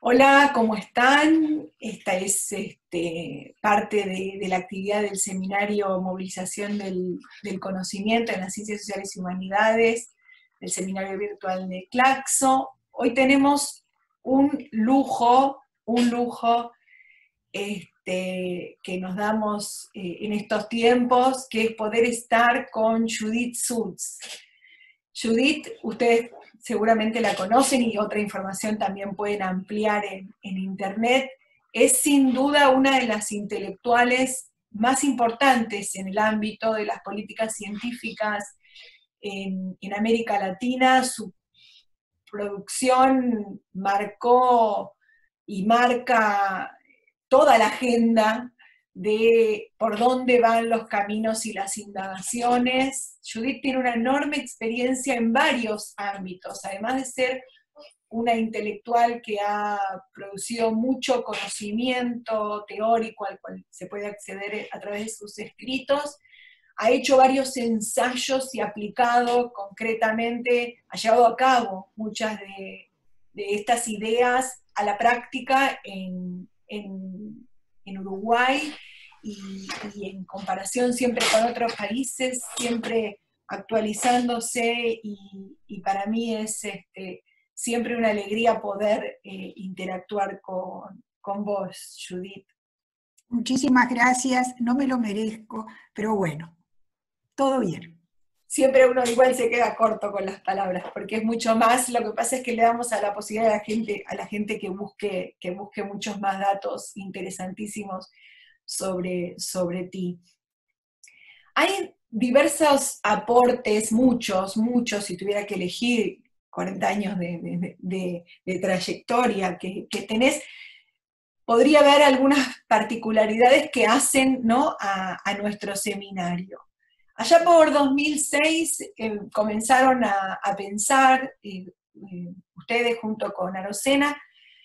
Hola, ¿cómo están? Esta es parte de la actividad del seminario Movilización del Conocimiento en las Ciencias Sociales y Humanidades, del seminario virtual de Claxo. Hoy tenemos un lujo que nos damos en estos tiempos, que es poder estar con Judith Sulz. Judith, ustedes seguramente la conocen y otra información también pueden ampliar en internet. Es sin duda una de las intelectuales más importantes en el ámbito de las políticas científicas en América Latina. Su producción marcó y marca toda la agenda de por dónde van los caminos y las indagaciones. Judith tiene una enorme experiencia en varios ámbitos, además de ser una intelectual que ha producido mucho conocimiento teórico al cual se puede acceder a través de sus escritos. Ha hecho varios ensayos y aplicado concretamente, ha llevado a cabo muchas de estas ideas a la práctica en Uruguay y en comparación siempre con otros países, siempre actualizándose y para mí es siempre una alegría poder interactuar con vos, Judith. Muchísimas gracias, no me lo merezco, pero bueno, todo bien. Siempre uno igual se queda corto con las palabras, porque es mucho más. Lo que pasa es que le damos a la posibilidad a la gente que busque muchos más datos interesantísimos sobre ti. Hay diversos aportes, muchos, si tuviera que elegir 40 años de trayectoria que tenés, podría haber algunas particularidades que hacen, ¿no?, a nuestro seminario. Allá por 2006 comenzaron a pensar, ustedes junto con Arocena,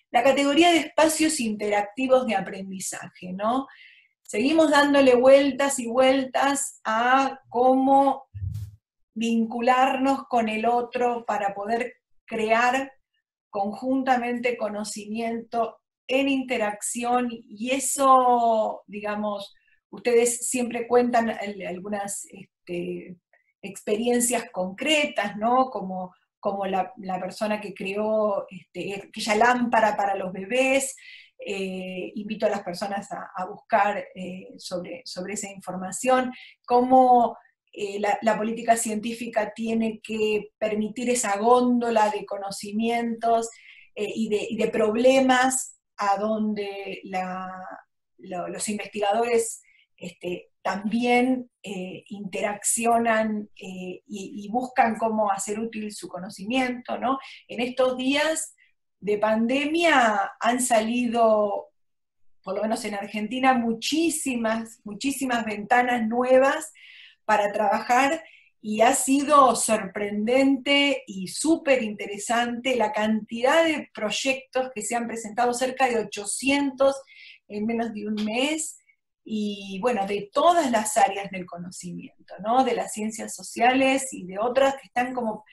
la categoría de espacios interactivos de aprendizaje, ¿no? Seguimos dándole vueltas y vueltas a cómo vincularnos con el otro para poder crear conjuntamente conocimiento en interacción, y eso, digamos, ustedes siempre cuentan algunas experiencias concretas, ¿no? Como la persona que creó aquella lámpara para los bebés. Invito a las personas a buscar sobre esa información, cómo la política científica tiene que permitir esa góndola de conocimientos y de problemas a donde los investigadores también interaccionan y buscan cómo hacer útil su conocimiento, ¿no? En estos días de pandemia han salido, por lo menos en Argentina, muchísimas ventanas nuevas para trabajar, y ha sido sorprendente y súper interesante la cantidad de proyectos que se han presentado, cerca de 800 en menos de un mes, y bueno, de todas las áreas del conocimiento, ¿no? De las ciencias sociales y de otras que están como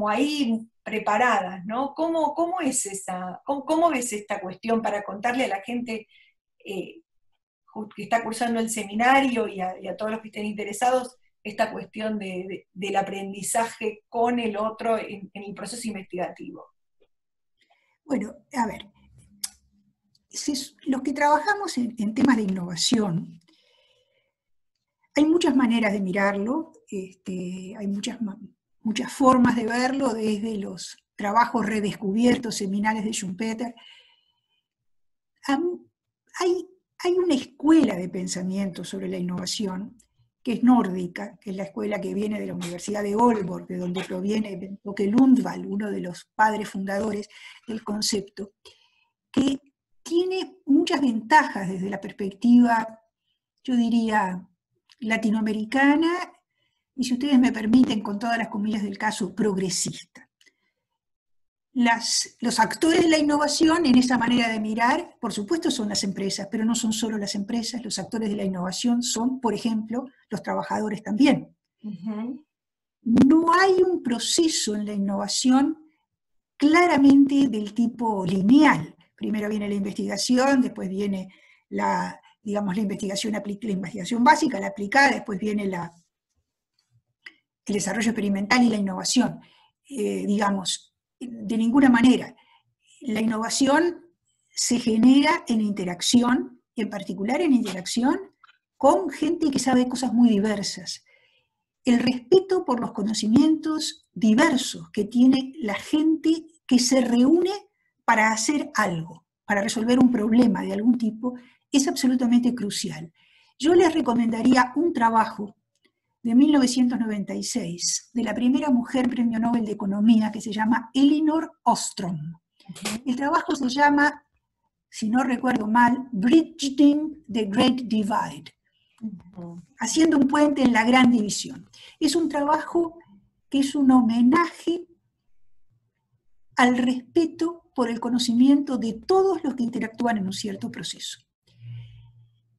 ahí preparadas, ¿no? ¿Cómo es cómo ves esta cuestión para contarle a la gente que está cursando el seminario y a todos los que estén interesados, esta cuestión del aprendizaje con el otro en el proceso investigativo? Bueno, a ver, los que trabajamos en temas de innovación, hay muchas maneras de mirarlo, hay muchas formas de verlo, desde los trabajos redescubiertos, seminales de Schumpeter. Hay una escuela de pensamiento sobre la innovación que es nórdica, que es la escuela que viene de la Universidad de Aalborg, de donde proviene Åke Lundvall, uno de los padres fundadores del concepto, que tiene muchas ventajas desde la perspectiva, yo diría, latinoamericana, y si ustedes me permiten, con todas las comillas del caso, progresista. Los actores de la innovación en esa manera de mirar, por supuesto, son las empresas, pero no son solo las empresas. Los actores de la innovación son, por ejemplo, los trabajadores también. Uh-huh. No hay un proceso en la innovación claramente del tipo lineal. Primero viene la investigación, después viene digamos, la investigación básica, la aplicada, después viene el desarrollo experimental y la innovación. Digamos, de ninguna manera. La innovación se genera en interacción, en particular en interacción con gente que sabe cosas muy diversas. El respeto por los conocimientos diversos que tiene la gente que se reúne para hacer algo, para resolver un problema de algún tipo, es absolutamente crucial. Yo les recomendaría un trabajo de 1996 de la primera mujer premio Nobel de Economía que se llama Elinor Ostrom. El trabajo se llama, si no recuerdo mal, Bridging the Great Divide, haciendo un puente en la gran división. Es un trabajo que es un homenaje al respeto por el conocimiento de todos los que interactúan en un cierto proceso.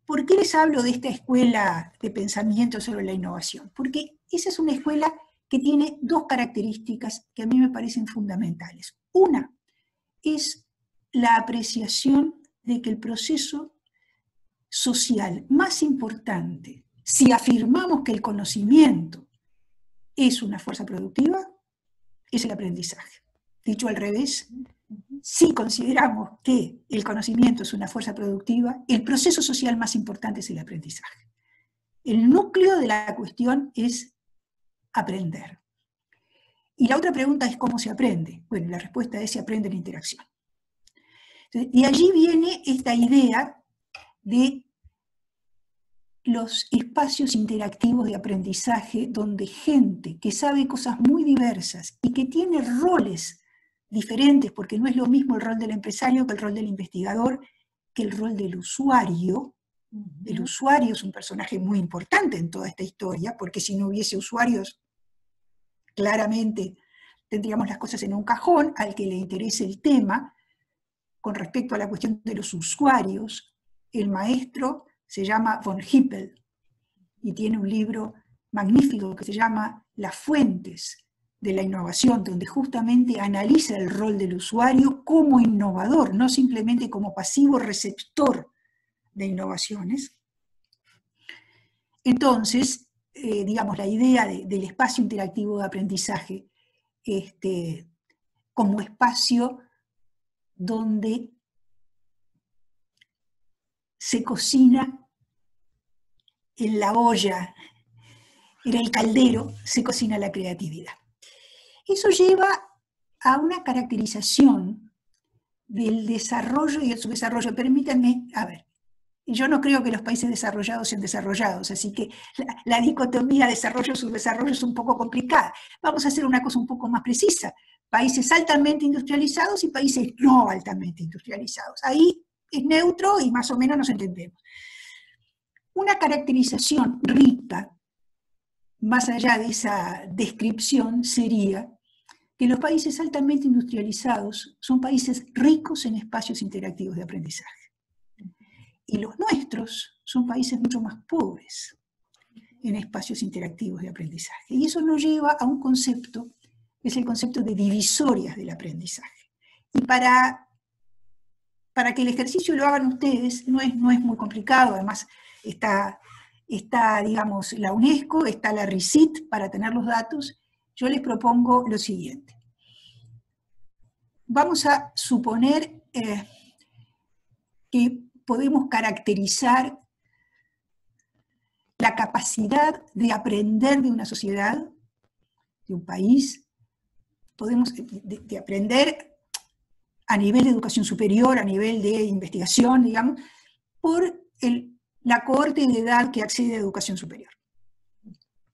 ¿Por qué les hablo de esta escuela de pensamiento sobre la innovación? Porque esa es una escuela que tiene dos características que a mí me parecen fundamentales. Una es la apreciación de que el proceso social más importante, si afirmamos que el conocimiento es una fuerza productiva, es el aprendizaje. Dicho al revés, si consideramos que el conocimiento es una fuerza productiva, el proceso social más importante es el aprendizaje. El núcleo de la cuestión es aprender. Y la otra pregunta es ¿cómo se aprende? Bueno, la respuesta es se aprende en interacción. Entonces, y allí viene esta idea de los espacios interactivos de aprendizaje donde gente que sabe cosas muy diversas y que tiene roles diferentes, porque no es lo mismo el rol del empresario que el rol del investigador, que el rol del usuario. El usuario es un personaje muy importante en toda esta historia, porque si no hubiese usuarios, claramente tendríamos las cosas en un cajón. Al que le interese el tema, con respecto a la cuestión de los usuarios, el maestro se llama von Hippel y tiene un libro magnífico que se llama Las fuentes de la innovación, donde justamente analiza el rol del usuario como innovador, no simplemente como pasivo receptor de innovaciones. Entonces, digamos, la idea del espacio interactivo de aprendizaje como espacio donde se cocina en la olla, en el caldero, se cocina la creatividad. Eso lleva a una caracterización del desarrollo y el subdesarrollo. Permítanme, a ver, yo no creo que los países desarrollados sean desarrollados, así que la dicotomía desarrollo-subdesarrollo es un poco complicada. Vamos a hacer una cosa un poco más precisa. Países altamente industrializados y países no altamente industrializados. Ahí es neutro y más o menos nos entendemos. Una caracterización rica, más allá de esa descripción, sería que los países altamente industrializados son países ricos en espacios interactivos de aprendizaje. Y los nuestros son países mucho más pobres en espacios interactivos de aprendizaje. Y eso nos lleva a un concepto, que es el concepto de divisorias del aprendizaje. Y para que el ejercicio lo hagan ustedes, no es muy complicado, además está, digamos, la UNESCO, está la RICIT para tener los datos. Yo les propongo lo siguiente. Vamos a suponer que podemos caracterizar la capacidad de aprender de una sociedad, de un país, podemos de aprender a nivel de educación superior, a nivel de investigación, digamos, por la cohorte de edad que accede a educación superior.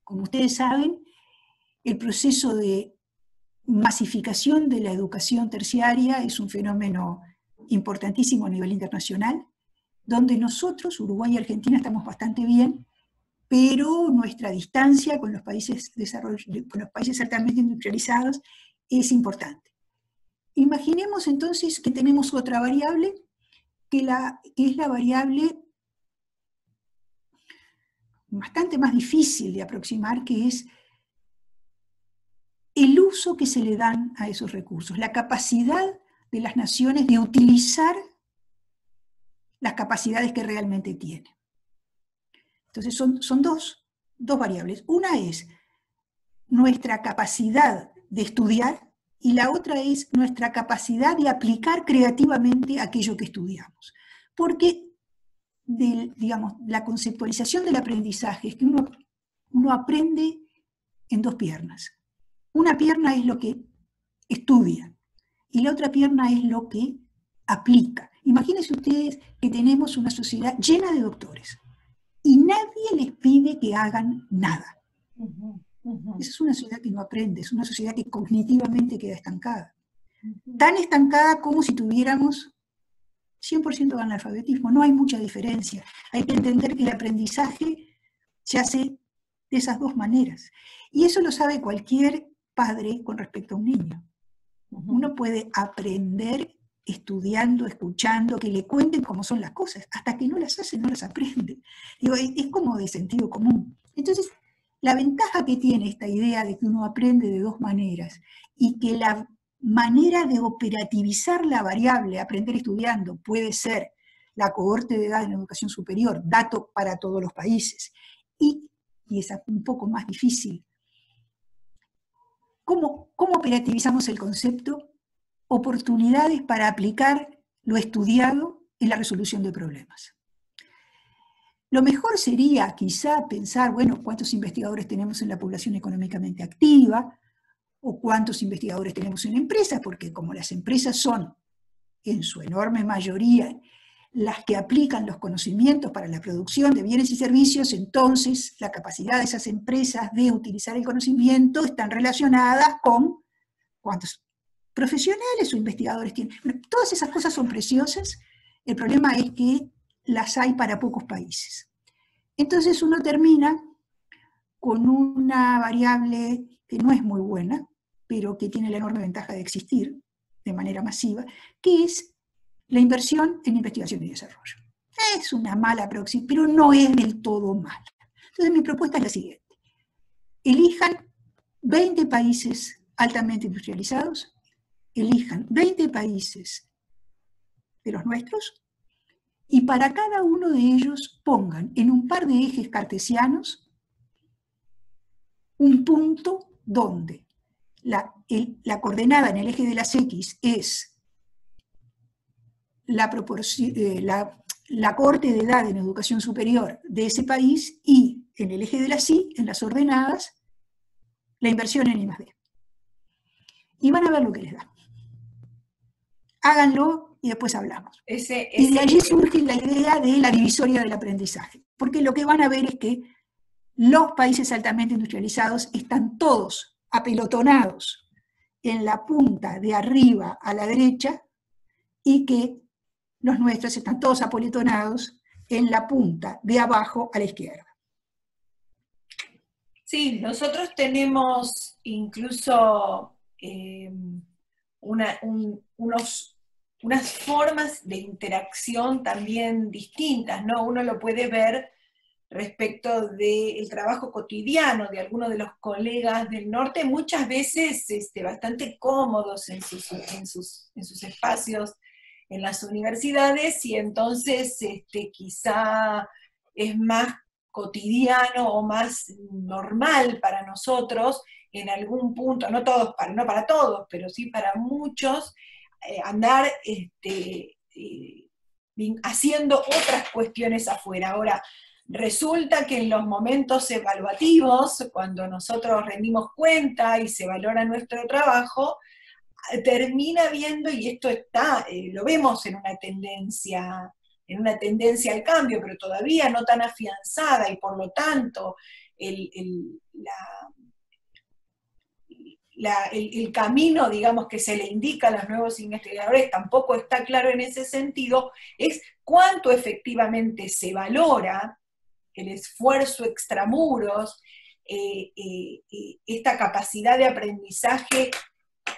Como ustedes saben, el proceso de masificación de la educación terciaria es un fenómeno importantísimo a nivel internacional, donde nosotros, Uruguay y Argentina, estamos bastante bien, pero nuestra distancia con los países altamente industrializados es importante. Imaginemos entonces que tenemos otra variable, que es la variable bastante más difícil de aproximar, que es el uso que se le dan a esos recursos, la capacidad de las naciones de utilizar las capacidades que realmente tienen. Entonces son dos variables. Una es nuestra capacidad de estudiar y la otra es nuestra capacidad de aplicar creativamente aquello que estudiamos. Porque digamos, la conceptualización del aprendizaje es que uno aprende en dos piernas. Una pierna es lo que estudia y la otra pierna es lo que aplica. Imagínense ustedes que tenemos una sociedad llena de doctores y nadie les pide que hagan nada. Esa es una sociedad que no aprende, es una sociedad que cognitivamente queda estancada. Tan estancada como si tuviéramos 100% de analfabetismo. No hay mucha diferencia. Hay que entender que el aprendizaje se hace de esas dos maneras. Y eso lo sabe cualquier padre con respecto a un niño. Uno puede aprender estudiando, escuchando, que le cuenten cómo son las cosas. Hasta que no las hace, no las aprende. Digo, es como de sentido común. Entonces, la ventaja que tiene esta idea de que uno aprende de dos maneras y que la manera de operativizar la variable aprender estudiando puede ser la cohorte de edad en educación superior, dato para todos los países, y es un poco más difícil. ¿Cómo operativizamos el concepto? Oportunidades para aplicar lo estudiado en la resolución de problemas. Lo mejor sería quizá pensar, bueno, ¿cuántos investigadores tenemos en la población económicamente activa? ¿O cuántos investigadores tenemos en empresas? Porque como las empresas son, en su enorme mayoría, las que aplican los conocimientos para la producción de bienes y servicios, entonces la capacidad de esas empresas de utilizar el conocimiento están relacionadas con cuántos profesionales o investigadores tienen. Bueno, todas esas cosas son preciosas, el problema es que las hay para pocos países. Entonces uno termina con una variable que no es muy buena, pero que tiene la enorme ventaja de existir de manera masiva, que es la inversión en investigación y desarrollo. Es una mala aproximación, pero no es del todo mala. Entonces mi propuesta es la siguiente. Elijan 20 países altamente industrializados, elijan 20 países de los nuestros, y para cada uno de ellos pongan en un par de ejes cartesianos un punto donde la coordenada en el eje de las X es la cohorte de edad en educación superior de ese país y en el eje de las Y, en las ordenadas, la inversión en I+D. Y van a ver lo que les da. Háganlo y después hablamos. Y de allí surge la idea de la divisoria del aprendizaje, porque lo que van a ver es que los países altamente industrializados están todos apelotonados en la punta de arriba a la derecha y que los nuestros están todos apelotonados en la punta de abajo a la izquierda. Sí, nosotros tenemos incluso unas formas de interacción también distintas, ¿no? Uno lo puede ver respecto del trabajo cotidiano de algunos de los colegas del norte, muchas veces bastante cómodos en sus espacios en las universidades, y entonces quizá es más cotidiano o más normal para nosotros en algún punto, no para todos, pero sí para muchos, andar haciendo otras cuestiones afuera. Ahora, resulta que en los momentos evaluativos, cuando nosotros rendimos cuenta y se valora nuestro trabajo, termina viendo, y esto lo vemos en una tendencia al cambio, pero todavía no tan afianzada, y por lo tanto el camino, digamos, que se le indica a los nuevos investigadores tampoco está claro en ese sentido, es cuánto efectivamente se valora el esfuerzo extramuros, esta capacidad de aprendizaje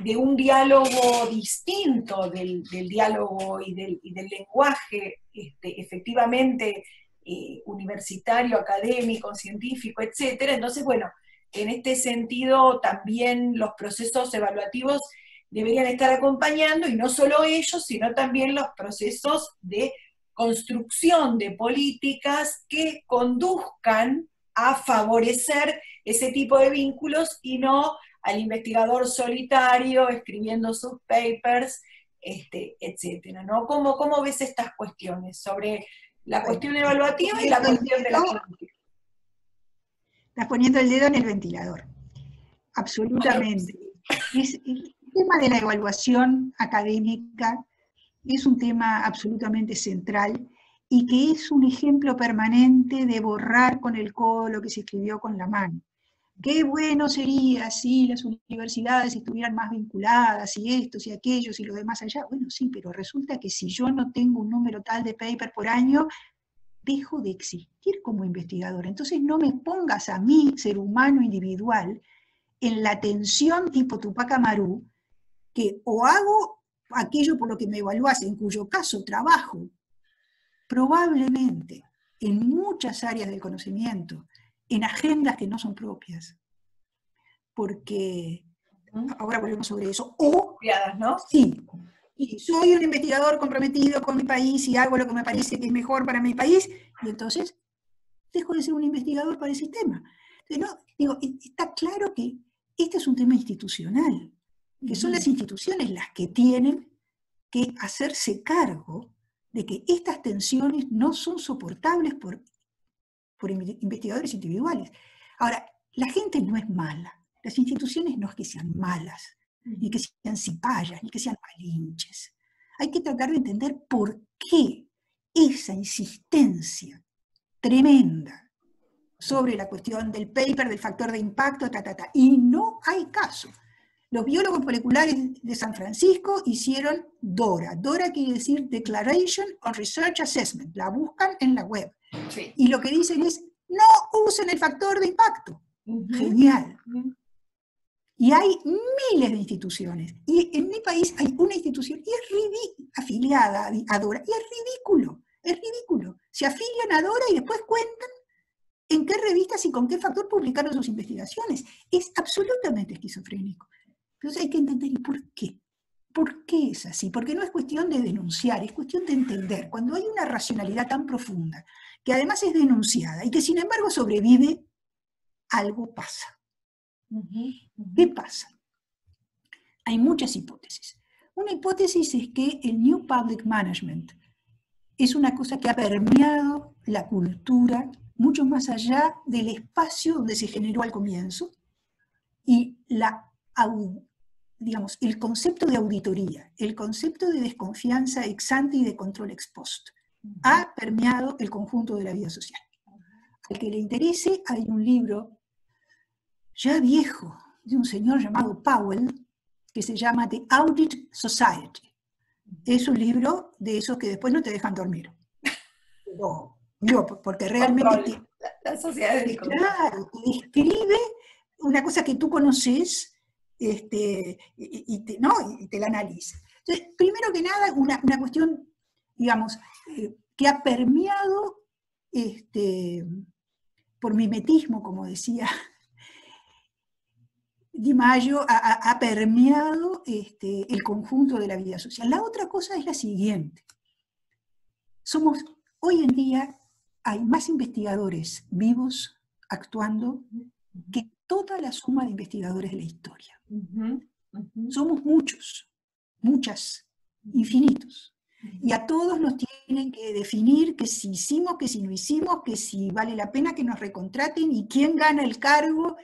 de un diálogo distinto del diálogo y del lenguaje efectivamente universitario, académico, científico, etc. Entonces, bueno, en este sentido también los procesos evaluativos deberían estar acompañando, y no solo ellos, sino también los procesos de construcción de políticas que conduzcan a favorecer ese tipo de vínculos y no al investigador solitario escribiendo sus papers, etcétera, ¿no? ¿Cómo ves estas cuestiones sobre la cuestión evaluativa y la cuestión de la política? Estás poniendo el dedo en el ventilador. Absolutamente. El tema de la evaluación académica es un tema absolutamente central y que es un ejemplo permanente de borrar con el codo lo que se escribió con la mano. Qué bueno sería si las universidades estuvieran más vinculadas, y estos y aquellos y lo demás allá. Bueno, sí, pero resulta que si yo no tengo un número tal de paper por año, dejo de existir como investigador. Entonces no me pongas a mí, ser humano individual, en la tensión tipo Tupac Amaru, que o hago aquello por lo que me evaluás, en cuyo caso trabajo, probablemente en muchas áreas del conocimiento, en agendas que no son propias, porque ahora volvemos sobre eso, o ¿no? Sí, y soy un investigador comprometido con mi país y hago lo que me parece que es mejor para mi país, y entonces dejo de ser un investigador para el sistema. Entonces, no, digo, está claro que este es un tema institucional, que son las instituciones las que tienen que hacerse cargo de que estas tensiones no son soportables por investigadores individuales. Ahora, la gente no es mala, las instituciones no es que sean malas, ni que sean cipayas, ni que sean malinches. Hay que tratar de entender por qué esa insistencia tremenda sobre la cuestión del paper, del factor de impacto, y no hay caso. Los biólogos moleculares de San Francisco hicieron DORA. DORA quiere decir Declaration on Research Assessment. La buscan en la web. Sí. Y lo que dicen es, no usen el factor de impacto. Genial. Y hay miles de instituciones. Y en mi país hay una institución, y es afiliada a DORA, y es ridículo. Es ridículo. Se afilian a DORA y después cuentan en qué revistas y con qué factor publicaron sus investigaciones. Es absolutamente esquizofrénico. Entonces hay que entender, ¿y por qué? ¿Por qué es así? Porque no es cuestión de denunciar, es cuestión de entender. Cuando hay una racionalidad tan profunda, que además es denunciada y que sin embargo sobrevive, algo pasa. ¿Qué pasa? Hay muchas hipótesis. Una hipótesis es que el New Public Management es una cosa que ha permeado la cultura mucho más allá del espacio donde se generó al comienzo, y digamos, el concepto de auditoría, el concepto de desconfianza ex ante y de control ex post, ha permeado el conjunto de la vida social. Al que le interese, hay un libro ya viejo de un señor llamado Powell, que se llama The Audit Society. Es un libro de esos que después no te dejan dormir. Porque realmente la sociedad de claro, te describe una cosa que tú conoces, y te la analiza. Entonces, primero que nada, una cuestión, digamos, que ha permeado por mimetismo, como decía Di Maggio, ha permeado el conjunto de la vida social. La otra cosa es la siguiente. Hoy en día hay más investigadores vivos actuando que toda la suma de investigadores de la historia. Somos muchos, muchas, infinitos. Y a todos nos tienen que definir que si hicimos, que si no hicimos, que si vale la pena que nos recontraten y quién gana el cargo.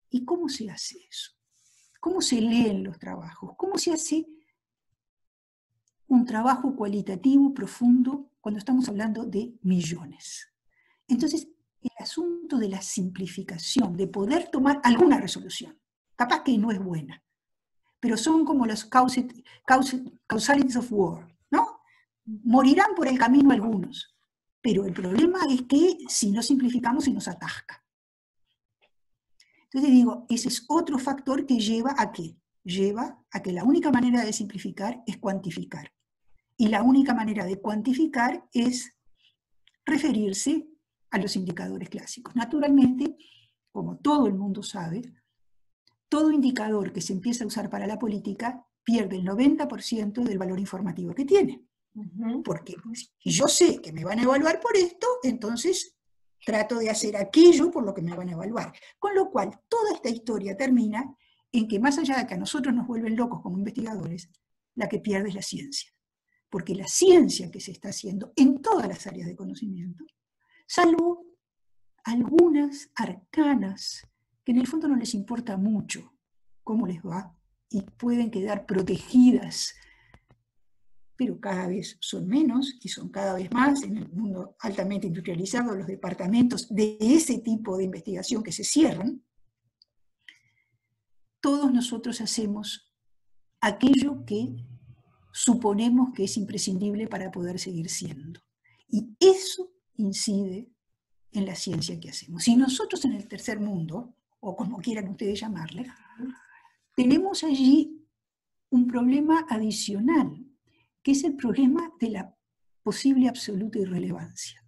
¿Y cómo se hace eso? ¿Cómo se leen los trabajos? ¿Cómo se hace un trabajo cualitativo profundo cuando estamos hablando de millones? Entonces, el asunto de la simplificación, de poder tomar alguna resolución, capaz que no es buena, pero son como los causalities of war, ¿no? Morirán por el camino algunos, pero el problema es que si no simplificamos se nos atasca. Entonces digo, ese es otro factor que lleva a ¿qué? Lleva a que la única manera de simplificar es cuantificar. Y la única manera de cuantificar es referirse a los indicadores clásicos. Naturalmente, como todo el mundo sabe, todo indicador que se empieza a usar para la política pierde el 90% del valor informativo que tiene. Porque si yo sé que me van a evaluar por esto, entonces trato de hacer aquello por lo que me van a evaluar. Con lo cual, toda esta historia termina en que más allá de que a nosotros nos vuelven locos como investigadores, la que pierde es la ciencia. Porque la ciencia que se está haciendo en todas las áreas de conocimiento, salvo algunas arcanas que en el fondo no les importa mucho cómo les va y pueden quedar protegidas, pero cada vez son menos y son cada vez más en el mundo altamente industrializado los departamentos de ese tipo de investigación que se cierran. Todos nosotros hacemos aquello que suponemos que es imprescindible para poder seguir siendo. Y eso incide en la ciencia que hacemos. Si nosotros en el tercer mundo, o como quieran ustedes llamarle, tenemos allí un problema adicional, que es el problema de la posible absoluta irrelevancia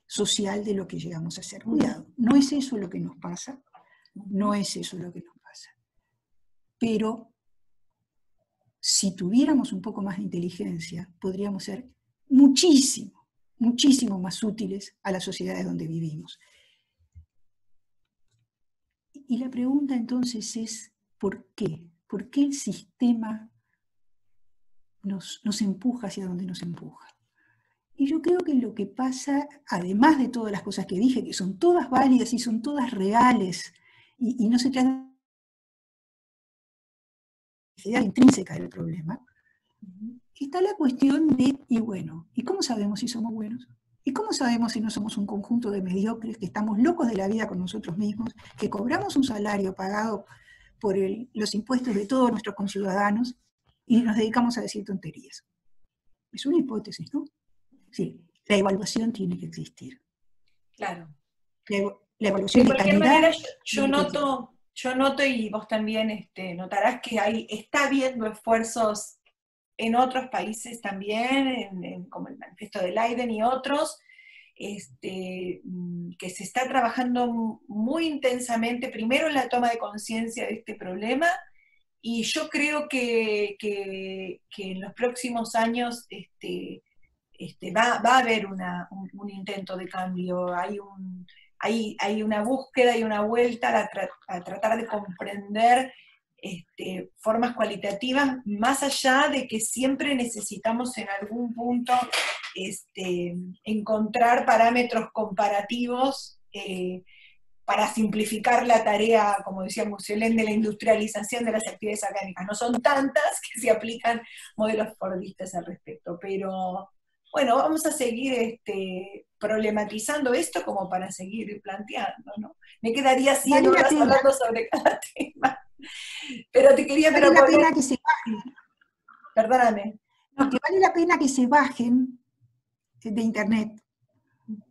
social de lo que llegamos a hacer. Cuidado, no es eso lo que nos pasa, no es eso lo que nos pasa. Pero si tuviéramos un poco más de inteligencia, podríamos ser muchísimo, muchísimo más útiles a las sociedades donde vivimos. Y la pregunta entonces es, ¿por qué? ¿Por qué el sistema nos empuja hacia donde nos empuja? Y yo creo que lo que pasa, además de todas las cosas que dije, que son todas válidas y son todas reales, y no se trata de la idea intrínseca del problema, está la cuestión de, y bueno, ¿y cómo sabemos si somos buenos? ¿Y cómo sabemos si no somos un conjunto de mediocres, que estamos locos de la vida con nosotros mismos, que cobramos un salario pagado por los impuestos de todos nuestros conciudadanos y nos dedicamos a decir tonterías? Es una hipótesis, ¿no? Sí, la evaluación tiene que existir. Claro. La evaluación de calidad. De cualquier manera, yo noto, y vos también notarás que está habiendo esfuerzos en otros países también, como el Manifiesto de Leiden y otros, que se está trabajando muy intensamente, primero en la toma de conciencia de este problema, y yo creo que en los próximos años va a haber un intento de cambio, hay una búsqueda y una vuelta a tratar de comprender formas cualitativas, más allá de que siempre necesitamos en algún punto encontrar parámetros comparativos para simplificar la tarea, como decía Musiolén, de la industrialización de las actividades académicas. No son tantas que se aplican modelos fordistas al respecto, pero bueno, vamos a seguir problematizando esto como para seguir planteando, ¿no? Me quedaría 100 horas hablando sobre cada tema. Pero te quería proponer... Vale la pena que se bajen. Perdóname. No, que vale la pena que se bajen de internet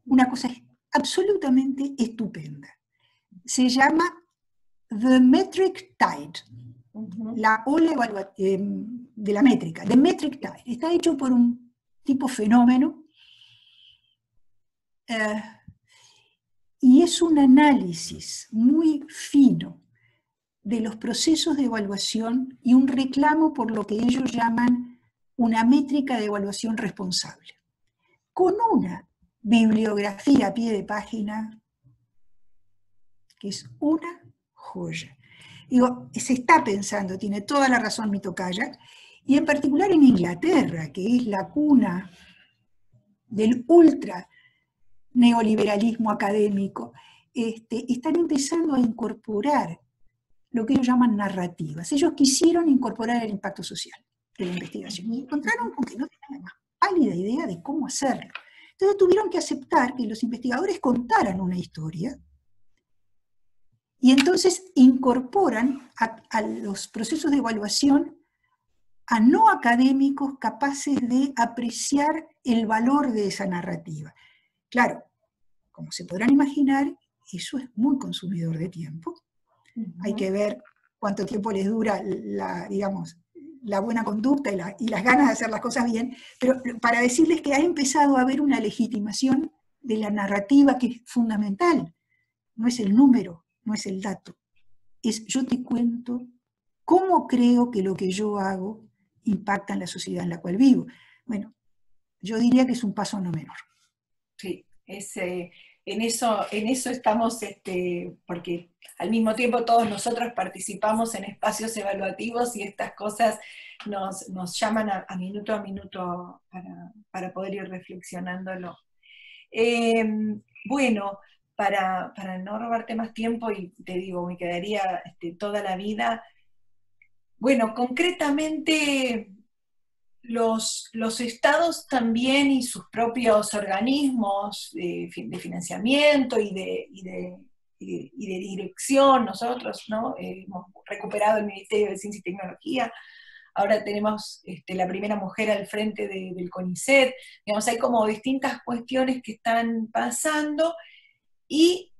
una cosa absolutamente estupenda. Se llama The Metric Tide, la ola de la métrica, The Metric Tide. Está hecho por un tipo fenómeno y es un análisis muy fino de los procesos de evaluación y un reclamo por lo que ellos llaman una métrica de evaluación responsable, con una bibliografía a pie de página que es una joya. Digo, se está pensando, tiene toda la razón mi tocaya, y en particular en Inglaterra, que es la cuna del ultra neoliberalismo académico, están empezando a incorporar lo que ellos llaman narrativas. Ellos quisieron incorporar el impacto social de la investigación y encontraron con que no tenían la más pálida idea de cómo hacerlo. Entonces tuvieron que aceptar que los investigadores contaran una historia y entonces incorporan a los procesos de evaluación a no académicos capaces de apreciar el valor de esa narrativa. Claro, como se podrán imaginar, eso es muy consumidor de tiempo. Hay que ver cuánto tiempo les dura la buena conducta y las ganas de hacer las cosas bien, pero para decirles que ha empezado a haber una legitimación de la narrativa que es fundamental. No es el número, no es el dato. Es yo te cuento cómo creo que lo que yo hago impacta en la sociedad en la cual vivo. Bueno, yo diría que es un paso no menor. Sí, en eso estamos, porque al mismo tiempo todos nosotros participamos en espacios evaluativos y estas cosas nos llaman a minuto para poder ir reflexionándolo. Eh, bueno, para no robarte más tiempo, y te digo, me quedaría toda la vida. Bueno, concretamente los estados también y sus propios organismos de financiamiento y de dirección, nosotros, ¿no? Hemos recuperado el Ministerio de Ciencia y Tecnología, ahora tenemos la primera mujer al frente del CONICET, digamos, hay como distintas cuestiones que están pasando y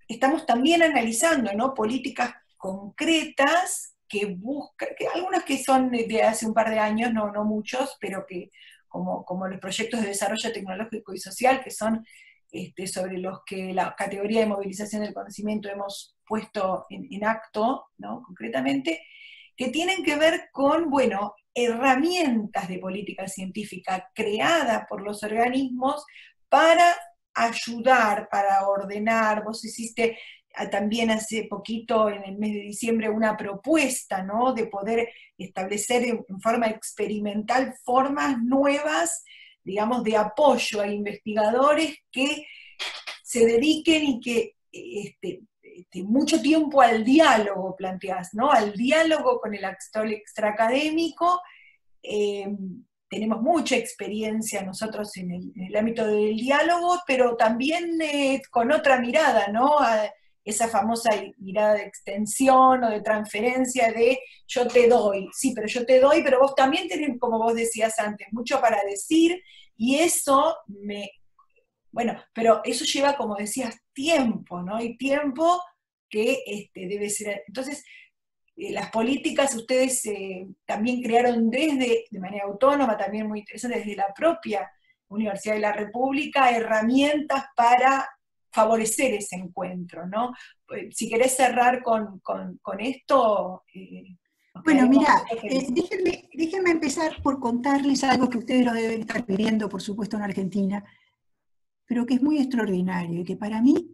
estamos también analizando, ¿no? Políticas concretas que buscan, que algunas que son de hace un par de años, no muchos, pero que como los proyectos de desarrollo tecnológico y social, que son sobre los que la categoría de movilización del conocimiento hemos puesto en acto, ¿no? Concretamente, que tienen que ver con, bueno, herramientas de política científica creadas por los organismos para ayudar, para ordenar. Vos hiciste también hace poquito, en el mes de diciembre, una propuesta, ¿no? De poder establecer en forma experimental formas nuevas, digamos, de apoyo a investigadores que se dediquen y que mucho tiempo al diálogo planteás, ¿no? Al diálogo con el actor extraacadémico. Tenemos mucha experiencia nosotros en el ámbito del diálogo, pero también con otra mirada, ¿no? Esa famosa mirada de extensión o de transferencia de yo te doy, sí, pero yo te doy, pero vos también tenés, como vos decías antes, mucho para decir, y eso bueno, pero eso lleva, como decías, tiempo, ¿no? Y tiempo que debe ser. Entonces, las políticas ustedes también crearon de manera autónoma, también muy interesante, desde la propia Universidad de la República, herramientas para favorecer ese encuentro, ¿no? Si querés cerrar con esto, nos Bueno, quedaríamos mira, muy felices. déjenme empezar por contarles algo que ustedes lo deben estar viviendo, por supuesto, en Argentina, pero que es muy extraordinario y que para mí,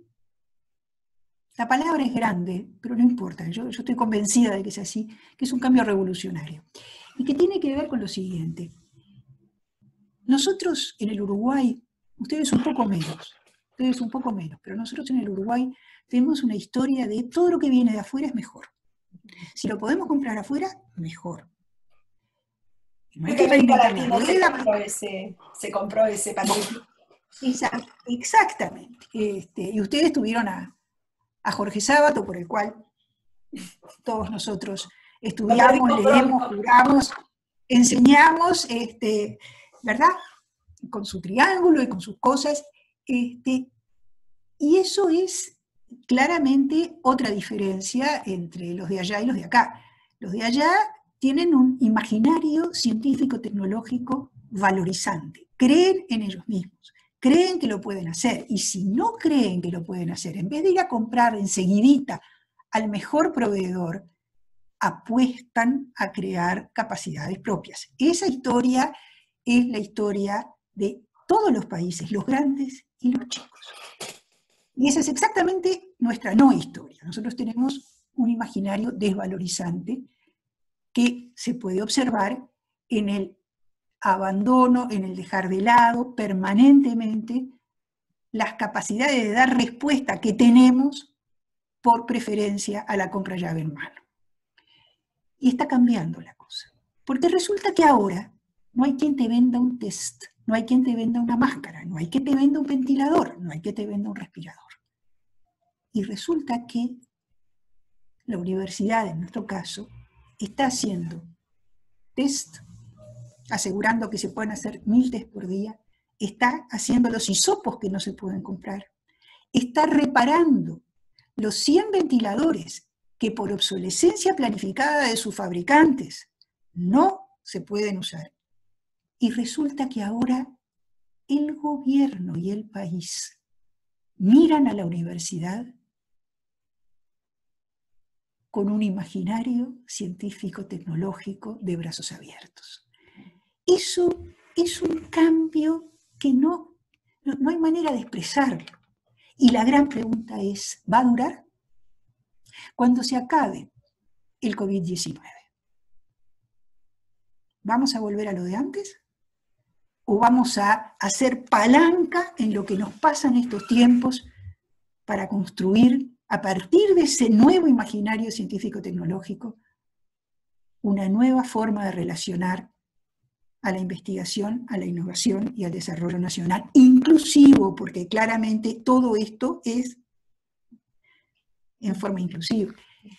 la palabra es grande, pero no importa, yo estoy convencida de que es así, que es un cambio revolucionario. Y que tiene que ver con lo siguiente. Nosotros en el Uruguay, ustedes un poco menos, pero nosotros en el Uruguay tenemos una historia de todo lo que viene de afuera es mejor. Si lo podemos comprar afuera, mejor. No hay Creo que que América reinventar la Latina rueda. se compró ese paquete. Exactamente. Y ustedes tuvieron a Jorge Sábato, por el cual todos nosotros Lo estudiamos, perdimos leemos, pronto. juramos, enseñamos, ¿verdad? Con su triángulo y con sus cosas. Y eso es claramente otra diferencia entre los de allá y los de acá. Los de allá tienen un imaginario científico-tecnológico valorizante, creen en ellos mismos, creen que lo pueden hacer, y si no creen que lo pueden hacer, en vez de ir a comprar enseguidita al mejor proveedor, apuestan a crear capacidades propias. Esa historia es la historia de todos los países, los grandes y los chicos. Y esa es exactamente nuestra no historia. Nosotros tenemos un imaginario desvalorizante que se puede observar en el abandono, en el dejar de lado permanentemente las capacidades de dar respuesta que tenemos por preferencia a la compra llave en mano. Y está cambiando la cosa. Porque resulta que ahora no hay quien te venda un test, no hay quien te venda una máscara, no hay quien te venda un ventilador, no hay quien te venda un respirador. Y resulta que la universidad, en nuestro caso, está haciendo test, asegurando que se pueden hacer 1000 test por día, está haciendo los hisopos que no se pueden comprar, está reparando los 100 ventiladores que por obsolescencia planificada de sus fabricantes no se pueden usar. Y resulta que ahora el gobierno y el país miran a la universidad con un imaginario científico-tecnológico de brazos abiertos. Eso es un cambio que no hay manera de expresarlo. Y la gran pregunta es, ¿va a durar? Cuando se acabe el COVID-19, ¿vamos a volver a lo de antes? ¿O vamos a hacer palanca en lo que nos pasa en estos tiempos para construir, a partir de ese nuevo imaginario científico-tecnológico, una nueva forma de relacionar a la investigación, a la innovación y al desarrollo nacional, inclusivo, porque claramente todo esto es en forma inclusiva?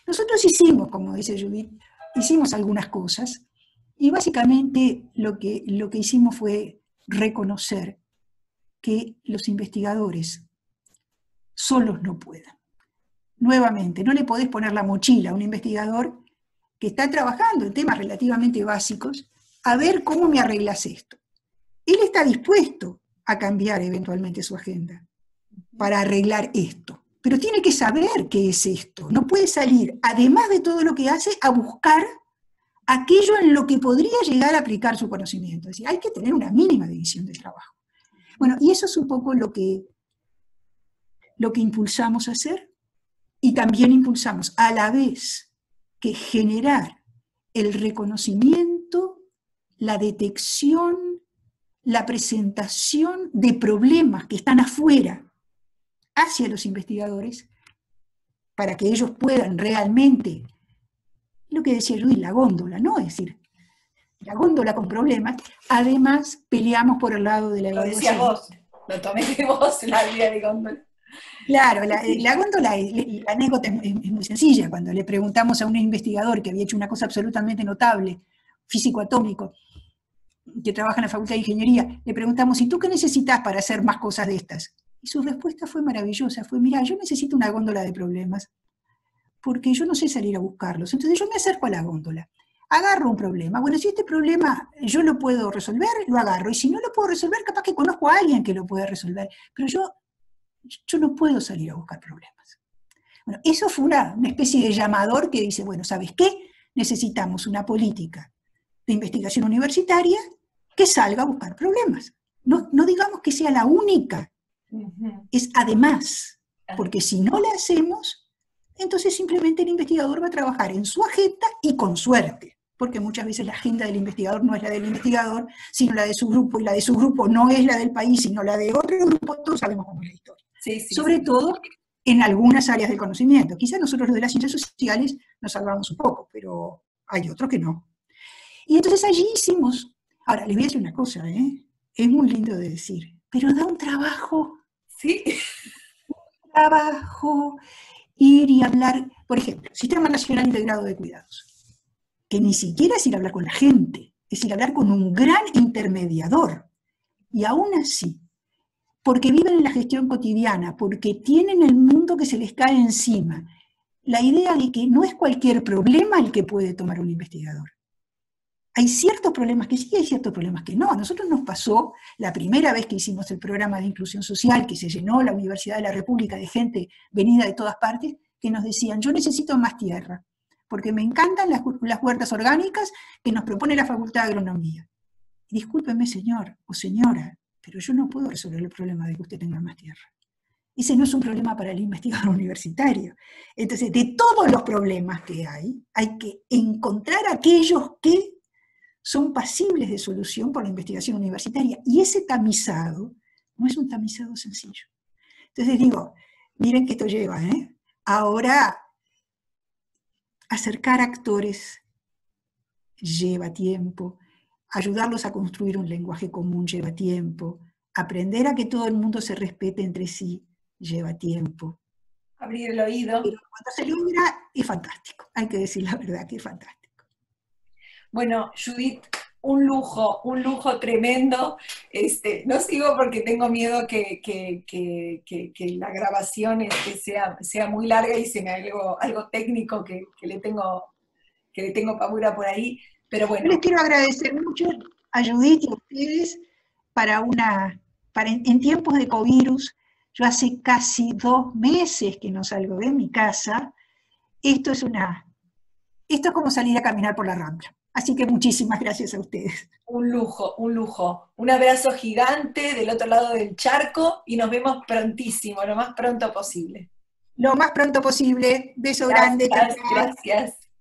Nosotros hicimos, como dice Judith, hicimos algunas cosas, y básicamente lo que hicimos fue reconocer que los investigadores solos no pueden. Nuevamente, no le podés poner la mochila a un investigador que está trabajando en temas relativamente básicos, a ver cómo me arreglas esto. Él está dispuesto a cambiar eventualmente su agenda para arreglar esto, pero tiene que saber qué es esto. No puede salir, además de todo lo que hace, a buscar aquello en lo que podría llegar a aplicar su conocimiento. Es decir, hay que tener una mínima división del trabajo. Bueno, y eso es un poco lo que impulsamos a hacer, y también impulsamos a la vez que generar el reconocimiento, la detección, la presentación de problemas que están afuera hacia los investigadores, para que ellos puedan realmente, lo que decía Luis, la góndola, ¿no? Es decir, la góndola con problemas. Además, peleamos por el lado de la evaluación. Lo decías vos, lo tomé de vos, la idea de góndola. Claro, la góndola, la anécdota es muy sencilla. Cuando le preguntamos a un investigador que había hecho una cosa absolutamente notable, físico atómico, que trabaja en la Facultad de Ingeniería, le preguntamos, ¿y tú qué necesitas para hacer más cosas de estas? Y su respuesta fue maravillosa, fue, mira, yo necesito una góndola de problemas, porque yo no sé salir a buscarlos. Entonces yo me acerco a la góndola, agarro un problema. Bueno, si este problema yo lo puedo resolver, lo agarro. Y si no lo puedo resolver, capaz que conozco a alguien que lo puede resolver. Pero yo no puedo salir a buscar problemas. Bueno, eso fue una especie de llamador que dice, bueno, ¿sabes qué? Necesitamos una política de investigación universitaria que salga a buscar problemas. No digamos que sea la única, es además, porque si no la hacemos, entonces simplemente el investigador va a trabajar en su agenda y con suerte, porque muchas veces la agenda del investigador no es la del investigador, sino la de su grupo, y la de su grupo no es la del país, sino la de otro grupo. Todos sabemos cómo es la historia. Sobre todo en algunas áreas del conocimiento. Quizás nosotros los de las ciencias sociales nos salvamos un poco, pero hay otros que no. Y entonces allí hicimos, ahora les voy a decir una cosa, es muy lindo de decir, pero da un trabajo. Sí. Un trabajo, ir y hablar, por ejemplo, Sistema Nacional Integrado de Cuidados, que ni siquiera es ir a hablar con la gente, es ir a hablar con un gran intermediador. Y aún así, porque viven en la gestión cotidiana, porque tienen el mundo que se les cae encima, la idea de que no es cualquier problema el que puede tomar un investigador. Hay ciertos problemas que sí, hay ciertos problemas que no. A nosotros nos pasó la primera vez que hicimos el programa de inclusión social, que se llenó la Universidad de la República de gente venida de todas partes, que nos decían, yo necesito más tierra, porque me encantan las huertas orgánicas que nos propone la Facultad de Agronomía. Y discúlpeme, señor o señora, pero yo no puedo resolver el problema de que usted tenga más tierra. Ese no es un problema para el investigador universitario. Entonces, de todos los problemas que hay que encontrar aquellos que son pasibles de solución por la investigación universitaria. Y ese tamizado no es un tamizado sencillo. Entonces digo, miren que esto lleva, Ahora, acercar actores lleva tiempo, ayudarlos a construir un lenguaje común lleva tiempo, aprender a que todo el mundo se respete entre sí lleva tiempo. Abrir el oído. Pero cuando se logra, es fantástico. Hay que decir la verdad que es fantástico. Bueno, Judith, un lujo tremendo. No sigo porque tengo miedo que la grabación sea muy larga y se me algo técnico que le tengo pavura por ahí, pero bueno. Yo les quiero agradecer mucho a Judith y a ustedes en tiempos de covirus. Yo hace casi 2 meses que no salgo de mi casa, esto es como salir a caminar por la Rambla. Así que muchísimas gracias a ustedes. Un lujo, un lujo. Un abrazo gigante del otro lado del charco y nos vemos prontísimo, lo más pronto posible. Lo más pronto posible. Beso grande. Chao, Gracias, chao. gracias.